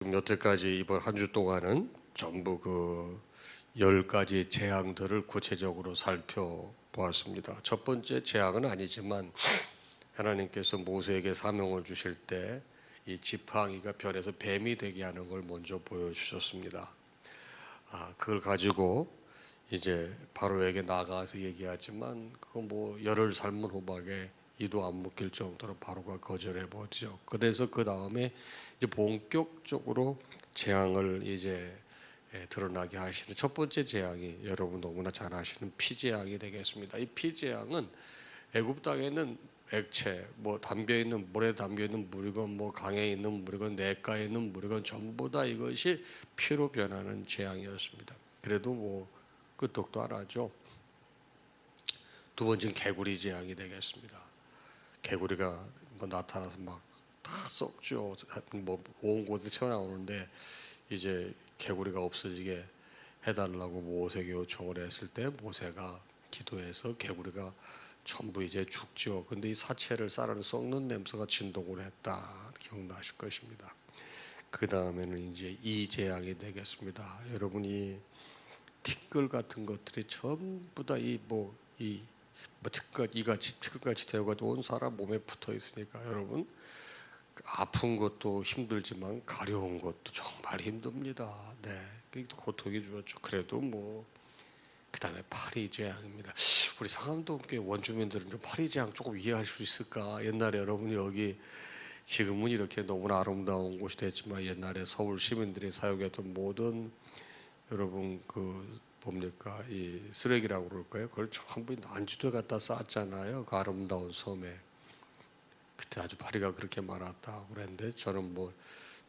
지금 여태까지 이번 한 주 동안은 전부 그 10가지 재앙들을 구체적으로 살펴보았습니다. 첫 번째 재앙은 아니지만 하나님께서 모세에게 사명을 주실 때 이 지팡이가 변해서 뱀이 되게 하는 걸 먼저 보여주셨습니다. 그걸 가지고 이제 바로에게 나가서 얘기하지만 그 뭐 열흘 삶은 호박에 이도 안 묶일 정도로 바로가 거절해 버리죠. 그래서 그 다음에 이제 본격적으로 재앙을 이제 드러나게 하시는 첫 번째 재앙이 여러분 너무나 잘 아시는 피재앙이 되겠습니다. 이 피재앙은 애굽 땅에는 액체, 뭐 담겨 있는 물에 담겨 있는 물이건 뭐 강에 있는 물이건 냇가에 있는 물이건 전부 다 이것이 피로 변하는 재앙이었습니다. 그래도 뭐 끄떡도 안 하죠. 두 번째는 개구리 재앙이 되겠습니다. 개구리가 뭐 나타나서 막 다 썩죠. 뭐 온 곳에 튀어나오는데 이제 개구리가 없어지게 해달라고 모세에게 요청을 했을 때 모세가 기도해서 개구리가 전부 이제 죽죠. 근데 이 사체를 쌀은 썩는 냄새가 진동을 했다. 기억나실 것입니다. 그 다음에는 이제 이 재앙이 되겠습니다. 여러분이 티끌 같은 것들이 전부 다 이같이 티끌같이 되어가지고 온 사람 몸에 붙어 있으니까 여러분 아픈 것도 힘들지만 가려운 것도 정말 힘듭니다. 네, 고통이 주었죠. 그래도 뭐 그다음에 파리 재앙입니다. 우리 상암동교회 원주민들은 좀 파리 재앙 조금 이해할 수 있을까? 옛날에 여러분이 여기 지금은 이렇게 너무나 아름다운 곳이 됐지만 옛날에 서울 시민들이 사용했던 모든 여러분 그 뭡니까 이 쓰레기라고 그럴까요? 그걸 전부 난지도에 갖다 쌌잖아요. 그 아름다운 섬에. 그때 아주 파리가 그렇게 많았다고 그랬는데 저는 뭐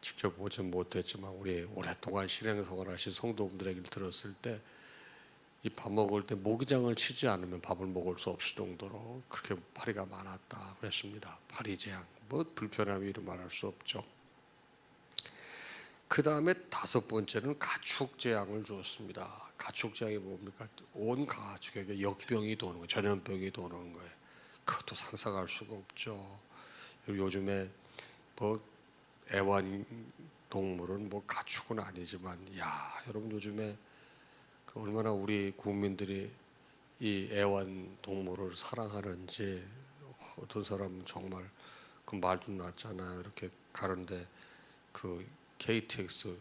직접 보진 못했지만 우리 오랫동안 실행성을 하신 성도분들 얘기를 들었을 때 이 밥 먹을 때 모기장을 치지 않으면 밥을 먹을 수 없을 정도로 그렇게 파리가 많았다 그랬습니다. 파리 재앙, 뭐 불편함이 이루 말할 수 없죠. 그 다음에 다섯 번째는 가축 재앙을 주었습니다. 가축 재앙이 뭡니까? 온 가축에게 역병이 도는 거예요. 전염병이 도는 거예요. 그것도 상상할 수가 없죠. 요즘에 뭐 애완동물은 뭐 가축은 아니지만 여러분 요즘에 얼마나 우리 국민들이 이 애완동물을 사랑하는지 어떤 사람은 정말 그 말도 났잖아요. 이렇게 가는데 그 KTX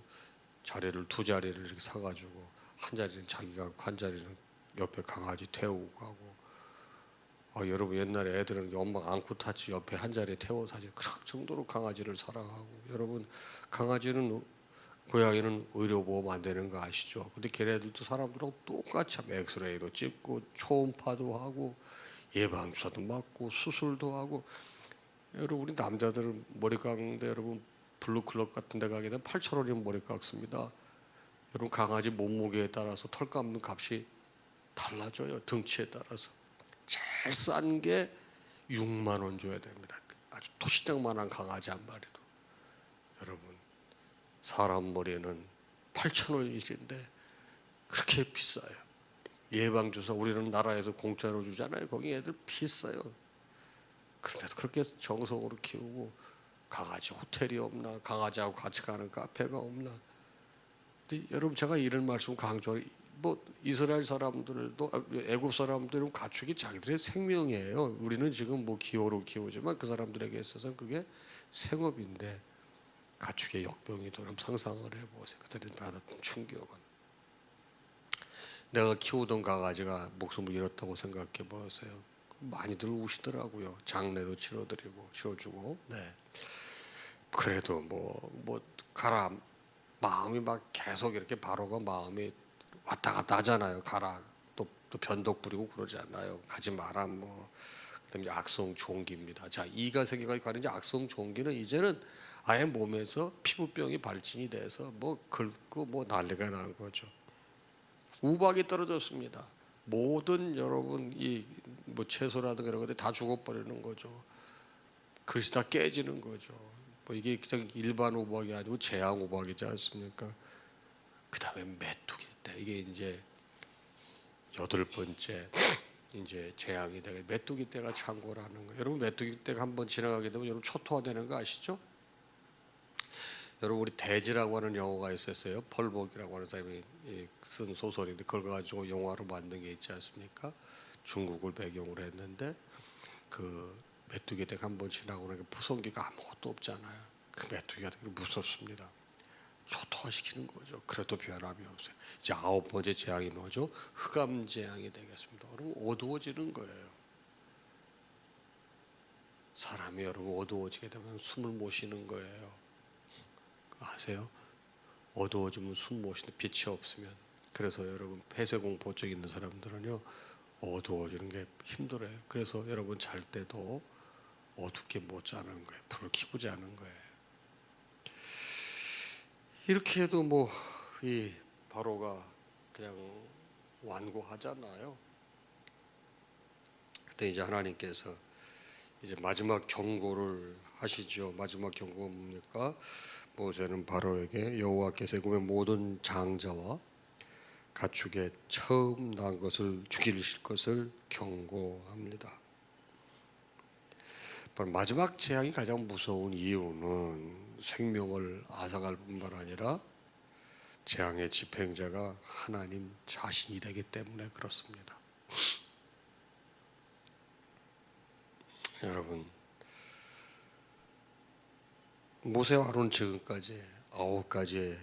자리를 두 자리를 이렇게 사가지고 한 자리는 자기가 가고 한 자리는 옆에 강아지 태우고 가고 여러분 옛날에 애들은 엄마가 안고 탔지 옆에 한 자리에 태워 타지 그럴 정도로 강아지를 사랑하고 여러분 강아지는 고양이는 의료보험 안 되는 거 아시죠? 근데 걔네들도 사람들하고 똑같이 엑스레이도 찍고 초음파도 하고 예방주사도 맞고 수술도 하고 여러분 우리 남자들은 머리 깎는데 여러분 블루클럽 같은 데 가게 되면 8,000원이면 머리 깎습니다. 여러분 강아지 몸무게에 따라서 털 감는 값이 달라져요. 등치에 따라서. 제일 싼 게 6만 원 줘야 됩니다. 아주 도시장만한 강아지 한 마리도. 여러분 사람 머리는 8,000원일진데 그렇게 비싸요. 예방주사 우리는 나라에서 공짜로 주잖아요. 거기 애들 비싸요. 그런데도 그렇게 정성으로 키우고 강아지 호텔이 없나 강아지하고 같이 가는 카페가 없나. 근데 여러분 제가 이런 말씀 강조해요. 뭐 이스라엘 사람들도 애굽 사람들은 가축이 자기들의 생명이에요. 우리는 지금 뭐 기호로 키우지만 그 사람들에게 있어서는 그게 생업인데 가축의 역병이 도는 상상을 해보세요. 그들이 받았던 충격은. 내가 키우던 강아지가 목숨을 잃었다고 생각해 보세요. 많이들 우시더라고요. 장례도 치러드리고 치워주고. 네. 그래도 뭐 가라 마음이 막 계속 이렇게 바로가 마음이 왔다 갔다 하잖아요. 가라 또 변덕 부리고 그러지 않아요. 가지 마라 뭐. 그다음에 악성 종기입니다. 자 이가 세계가 가는 악성 종기는 이제는 아예 몸에서 피부병이 발진이 돼서 뭐 긁고 뭐 난리가 난 거죠. 우박이 떨어졌습니다. 모든 여러분 이 뭐 채소라든가 이런 것들 다 죽어버리는 거죠. 그릇이 다 깨지는 거죠. 뭐 이게 그냥 일반 우박이 아니고 재앙 우박이지 않습니까? 그 다음에 메뚜기 때 이게 이제 여덟 번째 이제 재앙이 되게 메뚜기 떼가 창궐하는 거예요. 여러분 메뚜기 떼가 한번 지나가게 되면 여러분 초토화되는 거 아시죠? 여러분 우리 대지라고 하는 영화가 있었어요. 펄복이라고 하는 사람이 쓴 소설인데 그걸 가지고 영화로 만든 게 있지 않습니까? 중국을 배경으로 했는데 그 메뚜기 댁 한 번 지나고 나니까 포성기가 아무것도 없잖아요. 그 메뚜기가 되게 무섭습니다. 초토화시키는 거죠. 그래도 변함이 없어요. 이제 9번째 재앙이 뭐죠? 흑암 재앙이 되겠습니다. 여러분 어두워지는 거예요. 사람이 여러분 어두워지게 되면 숨을 못 쉬는 거예요. 아세요? 어두워지면 숨 못 쉬는 빛이 없으면. 그래서 여러분 폐쇄공포증 있는 사람들은요 어두워지는 게 힘들어요. 그래서 여러분 잘 때도 어둡게 못 자는 거예요. 불을 켜고 자는 거예요. 이렇게 해도 뭐 이 바로가 그냥 완고하잖아요. 그때 이제 하나님께서 이제 마지막 경고를 하시죠. 마지막 경고가 뭡니까? 모세는 바로에게 여호와께서 애굽의 모든 장자와 가축의 처음 난 것을 죽이실 것을 경고합니다. 마지막 재앙이 가장 무서운 이유는 생명을 앗아갈 뿐만 아니라 재앙의 집행자가 하나님 자신이 되기 때문에 그렇습니다. 여러분 모세와 아론 지금까지 9가지의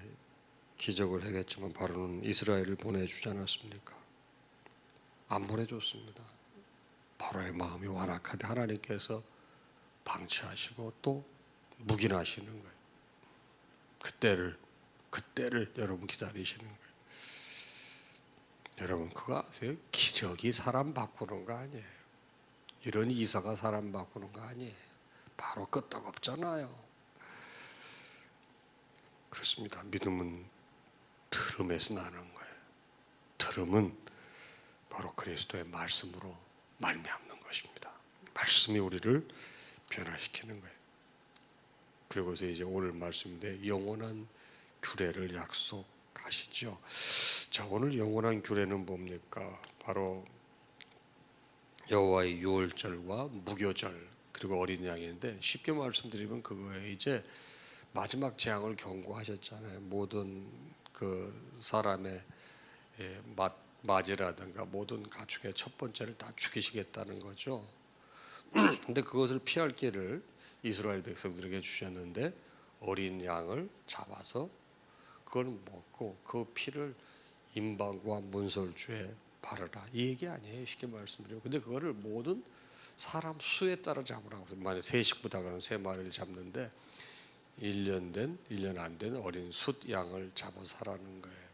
기적을 해겠지만 바로는 이스라엘을 보내주지 않았습니까? 안 보내줬습니다. 바로의 마음이 완악하되 하나님께서 방치하시고 또 묵인하시는 거예요. 그때를 여러분 기다리시는 거예요. 여러분 그거 아세요? 기적이 사람 바꾸는 거 아니에요. 이런 이사가 사람 바꾸는 거 아니에요. 바로 끄떡없잖아요. 그렇습니다. 믿음은 들음에서 나는 거예요. 들음은 바로 그리스도의 말씀으로 말미암는 것입니다. 말씀이 우리를 변화시키는 거예요. 그리고서 이제 오늘 말씀인데 영원한 규례를 약속하시죠. 자, 오늘 영원한 규례는 뭡니까? 바로 여호와의 유월절과 무교절 그리고 어린 양인데 쉽게 말씀드리면 그거에 이제 마지막 재앙을 경고하셨잖아요. 모든 그 사람의 맞이라든가 모든 가축의 첫 번째를 다 죽이시겠다는 거죠. 근데 그것을 피할 길을 이스라엘 백성들에게 주셨는데 어린 양을 잡아서 그걸 먹고 그 피를 임방과 문설주에 바르라 이 얘기 아니에요. 쉽게 말씀드리면. 근데 그거를 모든 사람 수에 따라 잡으라고. 만약 세 식구 다 가면 3마리를 잡는데 1년 안 된 어린 숫 양을 잡아서 하라는 거예요.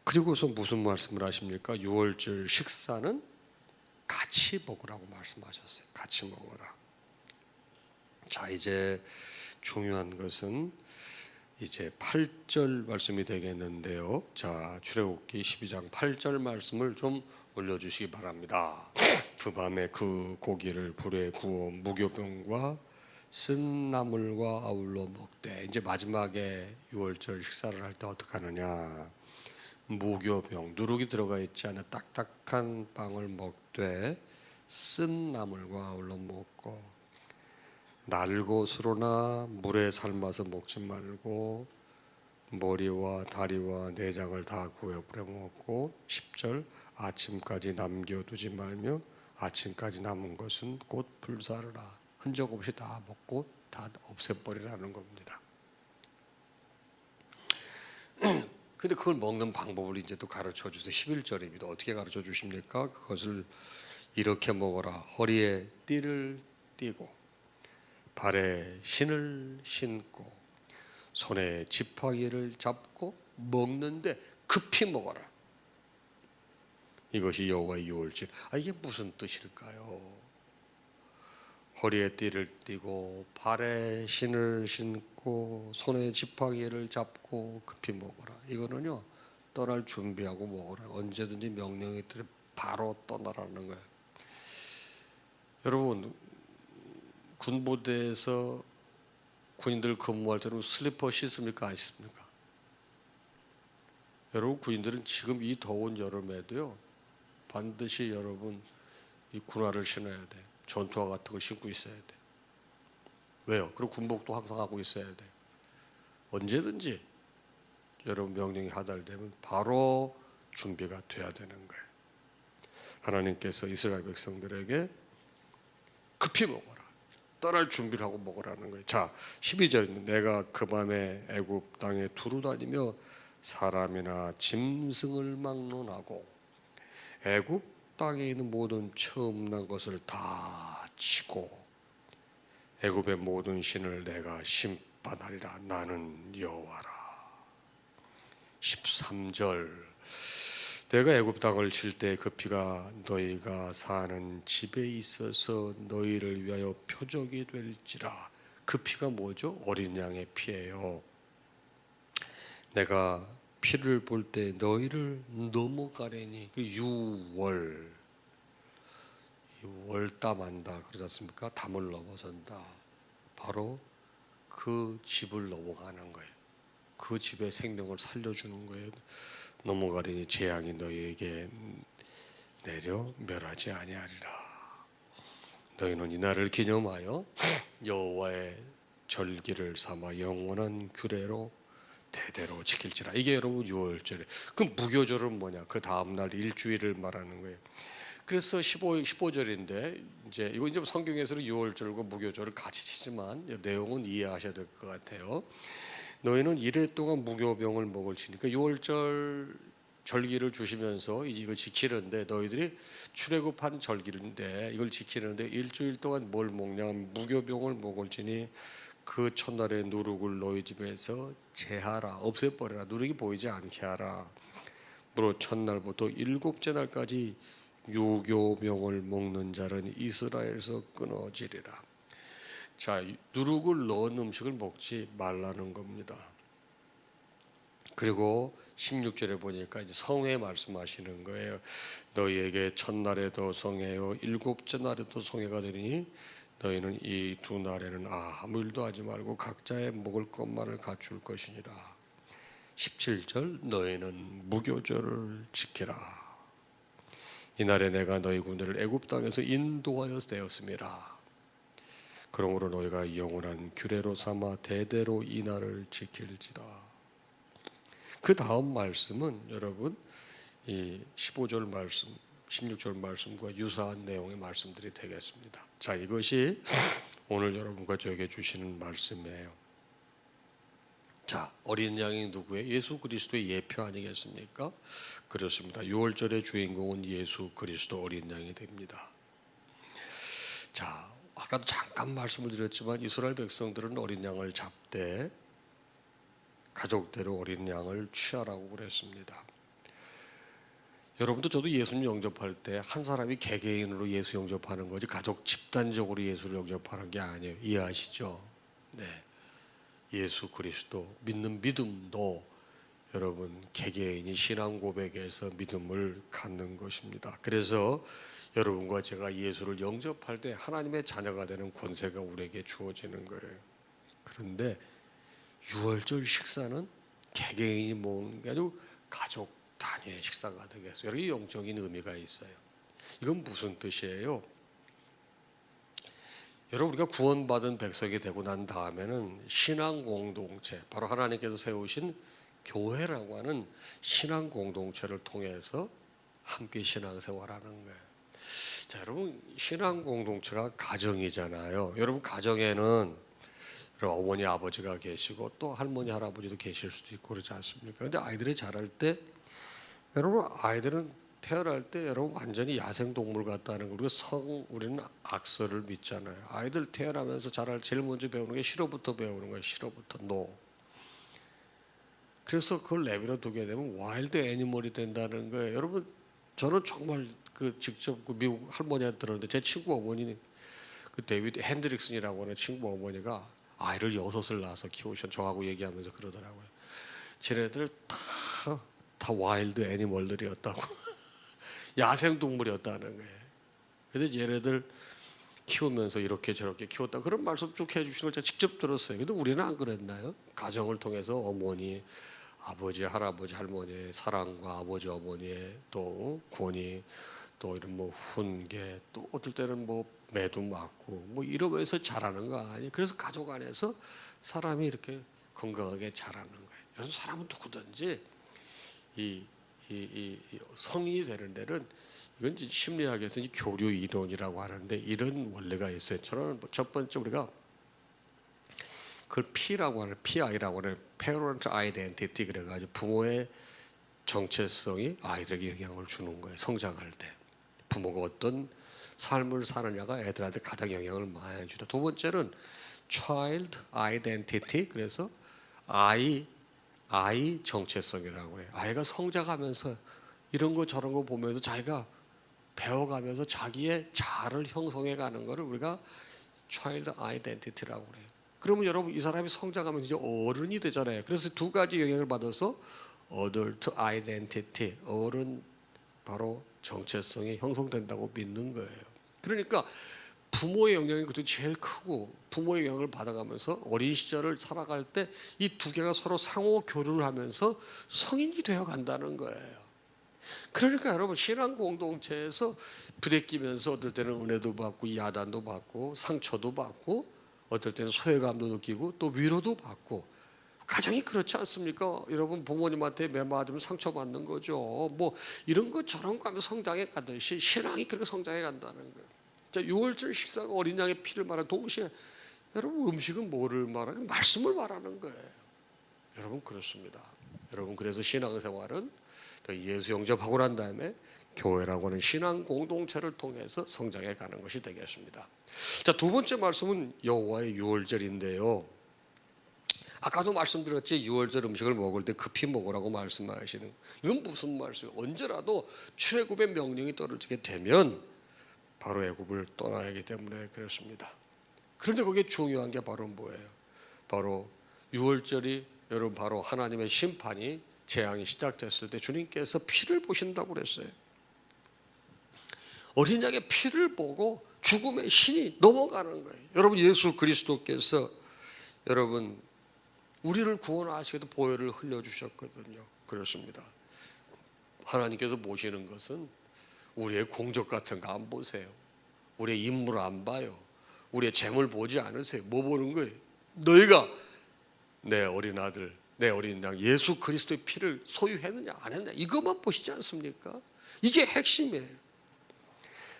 그리고서 무슨 말씀을 하십니까? 유월절 식사는 같이 먹으라고 말씀하셨어요. 같이 먹어라. 자, 이제 중요한 것은 이제 8절 말씀이 되겠는데요. 자, 출애굽기 12장 8절 말씀을 좀 올려주시기 바랍니다. 그 밤에 그 고기를 불에 구워 무교병과 쓴 나물과 아울러 먹되. 이제 마지막에 유월절 식사를 할 때 어떻게 하느냐? 무교병, 누룩이 들어가 있지 않은 딱딱한 빵을 먹되 쓴 나물과 아울러 먹고 날것으로나 물에 삶아서 먹지 말고 머리와 다리와 내장을 다 구워 뿌려 먹고 10절 아침까지 남겨두지 말며 아침까지 남은 것은 곧 불사르라. 흔적 없이 다 먹고 다 없애버리라는 겁니다. 근데 그걸 먹는 방법을 이제 또 가르쳐 주세요. 11절입니다. 어떻게 가르쳐 주십니까? 그것을 이렇게 먹어라. 허리에 띠를 띠고 발에 신을 신고 손에 지팡이를 잡고 먹는데 급히 먹어라. 이것이 여호와의 유월절. 이게 무슨 뜻일까요? 허리에 띠를 띠고 발에 신을 신고 손에 지팡이를 잡고 급히 먹어라. 이거는요 떠날 준비하고 먹어라. 언제든지 명령이 들어 바로 떠나라는 거예요. 여러분 군부대에서 군인들 근무할 때는 슬리퍼 신습니까? 안 신습니까? 여러분 군인들은 지금 이 더운 여름에도요 반드시 여러분 이 군화를 신어야 돼. 전투화 같은 걸 신고 있어야 돼. 왜요? 그리고 군복도 항상 하고 있어야 돼. 언제든지 여러분 명령이 하달되면 바로 준비가 돼야 되는 거예요. 하나님께서 이스라엘 백성들에게 급히 먹어라, 떠날 준비를 하고 먹으라는 거예요. 자, 12절입니다. 내가 그 밤에 애굽 땅에 두루 다니며 사람이나 짐승을 막론하고 애굽 땅에 있는 모든 처음 난 것을 다 치고 애굽의 모든 신을 내가 심판하리라. 나는 여호와라. 13절 내가 애굽 땅을 칠 때 그 피가 너희가 사는 집에 있어서 너희를 위하여 표적이 될지라. 그 피가 뭐죠? 어린 양의 피예요. 내가 피를 볼 때 너희를 넘어가려니. 그 유월, 월담한다 그러지 않습니까? 담을 넘어선다. 바로 그 집을 넘어가는 거예요. 그 집의 생명을 살려주는 거예요. 넘어가려니 재앙이 너희에게 내려 멸하지 아니하리라. 너희는 이 날을 기념하여 여호와의 절기를 삼아 영원한 규례로 대대로 지킬지라. 이게 여러분 6월절에. 그럼 무교절은 뭐냐? 그 다음날 일주일을 말하는 거예요. 그래서 15절인데 이제 성경에서는 6월절과 무교절을 같이 치지만 내용은 이해하셔야 될 것 같아요. 너희는 이래 동안 무교병을 먹을지니까 6월절 절기를 주시면서 이거 지키는데 너희들이 출애굽한 절기인데 이걸 지키는데 일주일 동안 뭘 먹냐? 무교병을 먹을지니 그 첫날에 누룩을 너희 집에서 제하라. 없애버려라. 누룩이 보이지 않게 하라. 무릇 첫날부터 일곱째 날까지 유교병을 먹는 자는 이스라엘에서 끊어지리라. 자, 누룩을 넣은 음식을 먹지 말라는 겁니다. 그리고 16절에 보니까 이제 성회 말씀하시는 거예요. 너희에게 첫날에도 성회요 일곱째 날에도 성회가 되니 너희는 이 두 날에는 아무 일도 하지 말고 각자의 먹을 것만을 갖출 것이니라. 17절 너희는 무교절을 지키라. 이날에 내가 너희 군대를 애굽 땅에서 인도하여 세웠음이라. 그러므로 너희가 영원한 규례로 삼아 대대로 이 날을 지킬지다. 그 다음 말씀은 여러분 이 15절 말씀, 16절 말씀과 유사한 내용의 말씀들이 되겠습니다. 자, 이것이 오늘 여러분과 저에게 주시는 말씀이에요. 자, 어린 양이 누구예요? 예수 그리스도의 예표 아니겠습니까? 그렇습니다. 6월절의 주인공은 예수 그리스도 어린 양이 됩니다. 자, 아까도 잠깐 말씀을 드렸지만 이스라엘 백성들은 어린 양을 잡되 가족대로 어린 양을 취하라고 그랬습니다. 여러분도 저도 예수님 영접할 때 한 사람이 개개인으로 예수 영접하는 거지 가족 집단적으로 예수를 영접하는 게 아니에요. 이해하시죠? 네. 예수 그리스도 믿는 믿음도 여러분 개개인이 신앙 고백에서 믿음을 갖는 것입니다. 그래서 여러분과 제가 예수를 영접할 때 하나님의 자녀가 되는 권세가 우리에게 주어지는 거예요. 그런데 6월절 식사는 개개인이 먹는 게 아니고 가족 단위의 식사가 되겠어요. 여러 영적인 의미가 있어요. 이건 무슨 뜻이에요? 여러분 우리가 구원받은 백성이 되고 난 다음에는 신앙 공동체, 바로 하나님께서 세우신 교회라고 하는 신앙 공동체를 통해서 함께 신앙생활하는 거예요. 자, 여러분 신앙 공동체가 가정이잖아요. 여러분 가정에는 여러분 어머니 아버지가 계시고 또 할머니 할아버지도 계실 수도 있고 그러지 않습니까? 그런데 아이들이 자랄 때 여러분 아이들은 태어날 때 여러분 완전히 야생동물 같다는 거 우리는 악설을 믿잖아요. 아이들 태어나면서 자랄 제일 먼저 배우는 게 싫어부터 배우는 거예요. 싫어부터 노. 그래서 그걸 내버려 두게 되면 와일드 애니멀이 된다는 거예요. 여러분 저는 정말 직접 미국 할머니한테 들었는데 제 친구 어머니 그 데이비드 핸드릭슨이라고 하는 친구 어머니가 아이를 6을 낳아서 키우신 저하고 얘기하면서 그러더라고요. 쟤네들 다 와일드 애니멀들이었다고 야생동물이었다는 거예요. 그런데 얘네들 키우면서 이렇게 저렇게 키웠다 그런 말씀 쭉 해주시는 걸 제가 직접 들었어요. 근데 우리는 안 그랬나요? 가정을 통해서 어머니, 아버지, 할아버지, 할머니의 사랑과 아버지, 어머니의 또 구원이 또 이런 뭐 훈계, 또 어떨 때는 뭐 매도 맞고 뭐 이러면서 자라는 거 아니에요. 그래서 가족 안에서 사람이 이렇게 건강하게 자라는 거예요. 요즘 사람은 누구든지 이 성인이 되는 데는, 이건 이제 심리학에서 이제 교류 이론이라고 하는데 이런 원리가 있어요. 저는 첫 번째 우리가 그걸 P라고 하는, PI라고 하는 Parent Identity, 그래가지고 부모의 정체성이 아이들에게 영향을 주는 거예요. 성장할 때 부모가 어떤 삶을 사느냐가 애들한테 가장 영향을 많이 주다. 두 번째는 Child Identity, 그래서 아이 정체성이라고 해요. 아이가 성장하면서 이런 거 저런 거 보면서 자기가 배워가면서 자기의 자아를 형성해 가는 거를 우리가 Child Identity라고 그래요. 그러면 여러분, 이 사람이 성장하면서 이제 어른이 되잖아요. 그래서 두 가지 영향을 받아서 Adult Identity, 어른 바로 정체성이 형성된다고 믿는 거예요. 그러니까 부모의 영향이 그것도 제일 크고, 부모의 영향을 받아가면서 어린 시절을 살아갈 때 이 두 개가 서로 상호 교류를 하면서 성인이 되어 간다는 거예요. 그러니까 여러분, 신앙 공동체에서 부대끼면서 어떨 때는 은혜도 받고 야단도 받고 상처도 받고 어떨 때는 소외감도 느끼고 또 위로도 받고, 가정이 그렇지 않습니까? 여러분, 부모님한테 매 맞으면 상처받는 거죠. 뭐 이런 거 저런 거 하면 성장해 가듯이 신앙이 그렇게 성장해 간다는 거예요. 자, 6월절 식사가 어린 양의 피를 말하는 동시에 여러분, 음식은 뭐를 말하는? 말씀을 말하는 거예요. 여러분, 그렇습니다. 여러분, 그래서 신앙생활은 예수 영접하고 난 다음에 교회라고 하는 신앙 공동체를 통해서 성장해 가는 것이 되겠습니다. 자, 두 번째 말씀은 여호와의 유월절인데요. 아까도 말씀드렸지, 유월절 음식을 먹을 때 급히 먹으라고 말씀하시는, 이건 무슨 말씀이에요? 언제라도 출애굽의 명령이 떨어지게 되면 바로 애굽을 떠나야 하기 때문에 그렇습니다. 그런데 거기에 중요한 게 바로 뭐예요? 바로 유월절이, 여러분, 바로 하나님의 심판이, 재앙이 시작됐을 때 주님께서 피를 보신다고 그랬어요. 어린 양의 피를 보고 죽음의 신이 넘어가는 거예요. 여러분, 예수 그리스도께서 여러분 우리를 구원하시기도 보혈을 흘려주셨거든요. 그렇습니다. 하나님께서 보시는 것은 우리의 공적 같은 거 안 보세요. 우리의 인물 안 봐요. 우리의 재물 보지 않으세요. 뭐 보는 거예요? 너희가 내 어린 아들, 내 어린 양 예수 그리스도의 피를 소유했느냐 안 했느냐, 이것만 보시지 않습니까? 이게 핵심이에요.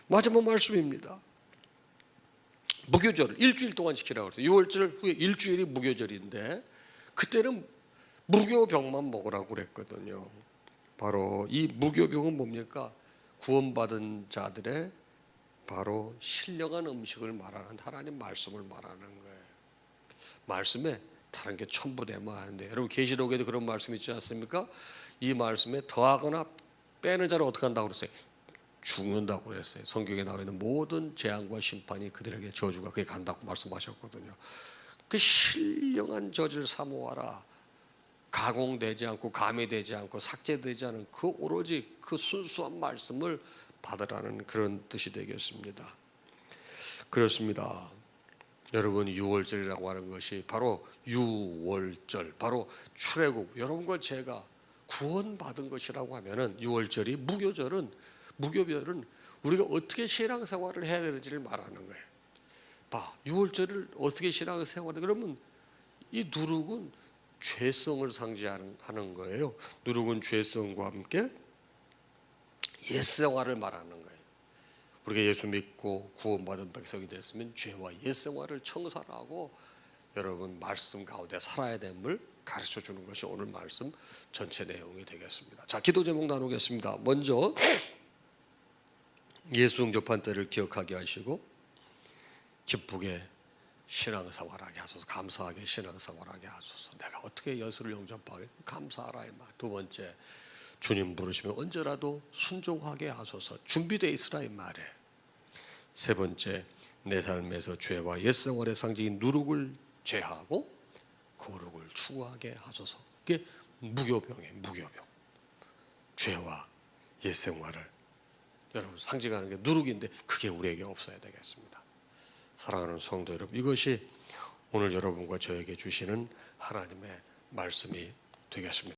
마지막 말씀입니다. 무교절을 일주일 동안 지키라고 그랬어요. 6월절 후에 일주일이 무교절인데 그때는 무교병만 먹으라고 그랬거든요. 바로 이 무교병은 뭡니까? 구원받은 자들의 바로 신령한 음식을 말하는, 하나님 말씀을 말하는 거예요. 말씀에 다른 게 첨부되면 안 돼요. 여러분, 계시록에도 그런 말씀이 있지 않습니까? 이 말씀에 더하거나 빼는 자를 어떻게 한다고 그랬어요? 죽는다고 그랬어요. 성경에 나와 있는 모든 재앙과 심판이 그들에게, 저주가 그게 간다고 말씀하셨거든요. 그 신령한 젖을 사모하라. 가공되지 않고 가미되지 않고 삭제되지 않은 그 오로지 그 순수한 말씀을 받으라는 그런 뜻이 되겠습니다. 그렇습니다. 여러분, 유월절이라고 하는 것이 바로 유월절, 바로 출애굽, 여러분과 제가 구원받은 것이라고 하면은 유월절이, 무교절은 우리가 어떻게 신앙생활을 해야 되는지를 말하는 거예요. 봐, 유월절을 어떻게 신앙생활을, 그러면 이 누룩은 죄성을 상징하는 거예요. 누룩은 죄성과 함께 옛생활을 말하는 거예요. 우리가 예수 믿고 구원받은 백성이 됐으면 죄와 옛생활을 청산하고 여러분 말씀 가운데 살아야 됨을 가르쳐 주는 것이 오늘 말씀 전체 내용이 되겠습니다. 자, 기도 제목 나누겠습니다. 먼저 예수 영접한 때를 기억하게 하시고 기쁘게 신앙생활하게 하소서. 감사하게 신앙생활하게 하소서. 내가 어떻게 예수를 영접하게 감사하라 이 말. 두 번째, 주님 부르시면 언제라도 순종하게 하소서. 준비되어 있으라 이 말에. 세 번째, 내 삶에서 죄와 옛생활의 상징인 누룩을 제하고 거룩을 추구하게 하소서. 그게 무교병이에요. 무교병. 죄와 옛생활을 여러분 상징하는 게 누룩인데 그게 우리에게 없어야 되겠습니다. 사랑하는 성도 여러분, 이것이 오늘 여러분과 저에게 주시는 하나님의 말씀이 되겠습니다.